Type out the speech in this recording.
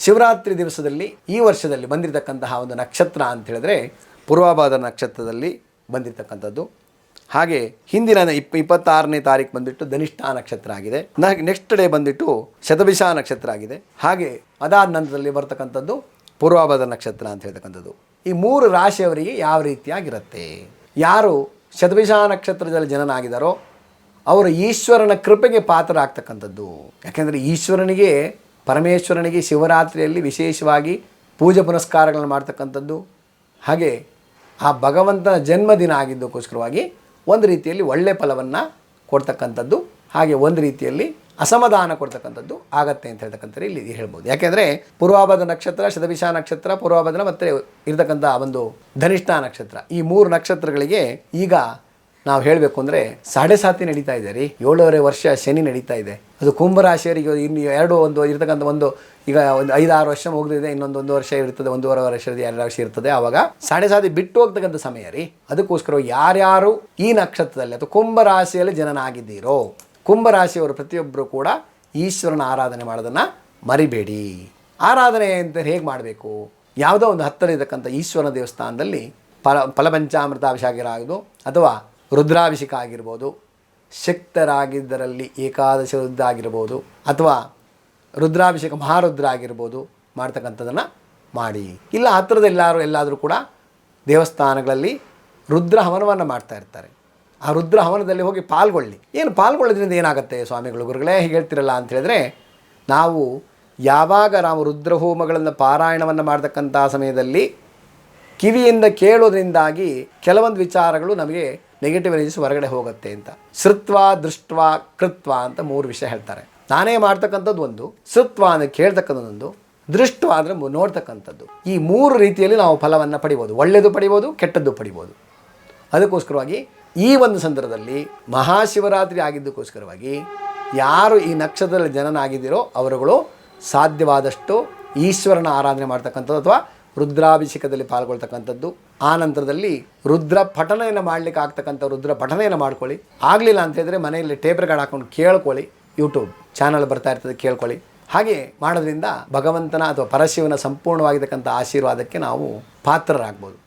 ಶಿವರಾತ್ರಿ ದಿವಸದಲ್ಲಿ ಈ ವರ್ಷದಲ್ಲಿ ಬಂದಿರತಕ್ಕಂತಹ ಒಂದು ನಕ್ಷತ್ರ ಅಂತ ಹೇಳಿದ್ರೆ ಪೂರ್ವಭಾದ್ರ ನಕ್ಷತ್ರದಲ್ಲಿ ಬಂದಿರತಕ್ಕಂಥದ್ದು. ಹಾಗೆ ಹಿಂದಿನ 26ನೇ ತಾರೀಕು ಬಂದುಬಿಟ್ಟು ಧನಿಷ್ಠಾ ನಕ್ಷತ್ರ ಆಗಿದೆ. ನೆಕ್ಸ್ಟ್ ಡೇ ಬಂದುಬಿಟ್ಟು ಶತಭಿಷ ನಕ್ಷತ್ರ ಆಗಿದೆ. ಹಾಗೆ ಅದಾದ ನಂತರದಲ್ಲಿ ಬರ್ತಕ್ಕಂಥದ್ದು ಪೂರ್ವಭಾದ್ರ ನಕ್ಷತ್ರ ಅಂತ ಹೇಳ್ತಕ್ಕಂಥದ್ದು. ಈ 3 ರಾಶಿಯವರಿಗೆ ಯಾವ ರೀತಿಯಾಗಿರುತ್ತೆ, ಯಾರು ಶತಭಿಷ ನಕ್ಷತ್ರದಲ್ಲಿ ಜನನಾಗಿದ್ದಾರೋ ಅವರು ಈಶ್ವರನ ಕೃಪೆಗೆ ಪಾತ್ರರಾಗ್ತಕ್ಕಂಥದ್ದು. ಯಾಕೆಂದರೆ ಈಶ್ವರನಿಗೆ, ಪರಮೇಶ್ವರನಿಗೆ ಶಿವರಾತ್ರಿಯಲ್ಲಿ ವಿಶೇಷವಾಗಿ ಪೂಜೆ ಪುನಸ್ಕಾರಗಳನ್ನು ಮಾಡ್ತಕ್ಕಂಥದ್ದು. ಹಾಗೆ ಆ ಭಗವಂತನ ಜನ್ಮದಿನ ಆಗಿದ್ದಕ್ಕೋಸ್ಕರವಾಗಿ ಒಂದು ರೀತಿಯಲ್ಲಿ ಒಳ್ಳೆಯ ಫಲವನ್ನು ಕೊಡ್ತಕ್ಕಂಥದ್ದು, ಹಾಗೆ ಒಂದು ರೀತಿಯಲ್ಲಿ ಅಸಮಾಧಾನ ಕೊಡ್ತಕ್ಕಂಥದ್ದು ಆಗತ್ತೆ ಅಂತ ಹೇಳ್ತಕ್ಕಂಥದ್ದು ಇಲ್ಲಿ ಹೇಳ್ಬೋದು. ಯಾಕೆಂದರೆ ಪೂರ್ವಭಾದ್ರ ನಕ್ಷತ್ರ, ಶತಭಿಷ ನಕ್ಷತ್ರ, ಪೂರ್ವಭಾದ್ರ ಮತ್ತು ಇರತಕ್ಕಂಥ ಒಂದು ಧನಿಷ್ಠಾ ನಕ್ಷತ್ರ, ಈ 3 ನಕ್ಷತ್ರಗಳಿಗೆ ಈಗ ನಾವು ಹೇಳಬೇಕು ಅಂದರೆ 7.5 ನಡೀತಾ ಇದೆ ರೀ. 7.5 ವರ್ಷ ಶನಿ ನಡೀತಾ ಇದೆ. ಅದು ಕುಂಭರಾಶಿಯವರಿಗೆ ಇನ್ನು ಒಂದು ಇರ್ತಕ್ಕಂಥ ಒಂದು ಈಗ ಒಂದು 5-6 ವರ್ಷ ಮುಗಿದಿದೆ, ಇನ್ನೊಂದು 1 ವರ್ಷ ಇರ್ತದೆ, 1.5 ವರ್ಷ 2 ವರ್ಷ ಇರ್ತದೆ. ಆವಾಗ 7.5 ಬಿಟ್ಟು ಹೋಗ್ತಕ್ಕಂಥ ಸಮಯ ರೀ. ಅದಕ್ಕೋಸ್ಕರ ಯಾರ್ಯಾರು ಈ ನಕ್ಷತ್ರದಲ್ಲಿ ಅಥವಾ ಕುಂಭರಾಶಿಯಲ್ಲಿ ಜನನಾಗಿದ್ದೀರೋ, ಕುಂಭರಾಶಿಯವರು ಪ್ರತಿಯೊಬ್ಬರು ಕೂಡ ಈಶ್ವರನ ಆರಾಧನೆ ಮಾಡೋದನ್ನು ಮರಿಬೇಡಿ. ಆರಾಧನೆ ಅಂತ ಹೇಗೆ ಮಾಡಬೇಕು, ಯಾವುದೋ ಒಂದು ಹತ್ತಿರ ಇರತಕ್ಕಂಥ ಈಶ್ವರನ ದೇವಸ್ಥಾನದಲ್ಲಿ ಫಲಪಂಚಾಮೃತ ಅಭಿಷೇಕ ಆಗೋದು ಅಥವಾ ರುದ್ರಾಭಿಷೇಕ ಆಗಿರ್ಬೋದು, ಶಕ್ತರಾಗಿದ್ದರಲ್ಲಿ ಏಕಾದಶಿ ರುದ್ರ ಆಗಿರ್ಬೋದು ಅಥವಾ ರುದ್ರಾಭಿಷೇಕ ಮಹಾರುದ್ರ ಆಗಿರ್ಬೋದು ಮಾಡ್ತಕ್ಕಂಥದ್ದನ್ನು ಮಾಡಿ. ಇಲ್ಲ ಎಲ್ಲಾದರೂ ಕೂಡ ದೇವಸ್ಥಾನಗಳಲ್ಲಿ ರುದ್ರ ಹವನವನ್ನು ಮಾಡ್ತಾ ಇರ್ತಾರೆ. ಆ ರುದ್ರ ಹವನದಲ್ಲಿ ಹೋಗಿ ಪಾಲ್ಗೊಳ್ಳಿ. ಏನು ಪಾಲ್ಗೊಳ್ಳೋದ್ರಿಂದ ಏನಾಗುತ್ತೆ ಸ್ವಾಮಿಗಳು ಗುರುಗಳೇ ಹೀಗೆ ಹೇಳ್ತಿರಲ್ಲ ಅಂತ ಹೇಳಿದ್ರೆ, ನಾವು ಯಾವಾಗ ನಾವು ರುದ್ರಹೋಮಗಳನ್ನು ಪಾರಾಯಣವನ್ನು ಮಾಡ್ತಕ್ಕಂಥ ಸಮಯದಲ್ಲಿ ಕಿವಿಯಿಂದ ಕೇಳೋದ್ರಿಂದಾಗಿ ಕೆಲವೊಂದು ವಿಚಾರಗಳು ನಮಗೆ ನೆಗೆಟಿವ್ ಎನರ್ಜೀಸ್ ಹೊರಗಡೆ ಹೋಗುತ್ತೆ ಅಂತ. ಶ್ರುತ್ವ, ದೃಷ್ಟ, ಕೃತ್ವ ಅಂತ 3 ವಿಷಯ ಹೇಳ್ತಾರೆ. ನಾನೇ ಮಾಡ್ತಕ್ಕಂಥದ್ದು ಒಂದು, ಶ್ರುತ್ವ ಅಂದರೆ ಕೇಳ್ತಕ್ಕಂಥದ್ದೊಂದು, ದೃಷ್ಟ ಅಂದರೆ ನೋಡ್ತಕ್ಕಂಥದ್ದು. ಈ 3 ರೀತಿಯಲ್ಲಿ ನಾವು ಫಲವನ್ನು ಪಡಿಬೋದು. ಒಳ್ಳೆಯದು ಪಡಿಬೋದು, ಕೆಟ್ಟದ್ದು ಪಡಿಬೋದು. ಅದಕ್ಕೋಸ್ಕರವಾಗಿ ಈ ಒಂದು ಸಂದರ್ಭದಲ್ಲಿ ಮಹಾಶಿವರಾತ್ರಿ ಆಗಿದ್ದಕ್ಕೋಸ್ಕರವಾಗಿ ಯಾರು ಈ ನಕ್ಷತ್ರದಲ್ಲಿ ಜನನಾಗಿದ್ದೀರೋ ಅವರುಗಳು ಸಾಧ್ಯವಾದಷ್ಟು ಈಶ್ವರನ ಆರಾಧನೆ ಮಾಡ್ತಕ್ಕಂಥದ್ದು ಅಥವಾ ರುದ್ರಾಭಿಷೇಕದಲ್ಲಿ ಪಾಲ್ಗೊಳ್ತಕ್ಕಂಥದ್ದು. ಆ ನಂತರದಲ್ಲಿ ರುದ್ರ ಪಠನೆಯನ್ನು ಮಾಡಲಿಕ್ಕೆ ಆಗ್ತಕ್ಕಂಥ ರುದ್ರ ಪಠನೆಯನ್ನು ಮಾಡ್ಕೊಳ್ಳಿ. ಆಗಲಿಲ್ಲ ಅಂತ ಹೇಳಿದ್ರೆ ಮನೆಯಲ್ಲಿ ಟೇಪ್ ರೆಕಾರ್ಡ್ ಹಾಕೊಂಡು ಕೇಳ್ಕೊಳ್ಳಿ, ಯೂಟ್ಯೂಬ್ ಚಾನಲ್ ಬರ್ತಾ ಇರ್ತದೆ ಕೇಳ್ಕೊಳ್ಳಿ. ಹಾಗೆ ಮಾಡೋದ್ರಿಂದ ಭಗವಂತನ ಅಥವಾ ಪರಶಿವನ ಸಂಪೂರ್ಣವಾಗಿರ್ತಕ್ಕಂಥ ಆಶೀರ್ವಾದಕ್ಕೆ ನಾವು ಪಾತ್ರರಾಗ್ಬೋದು.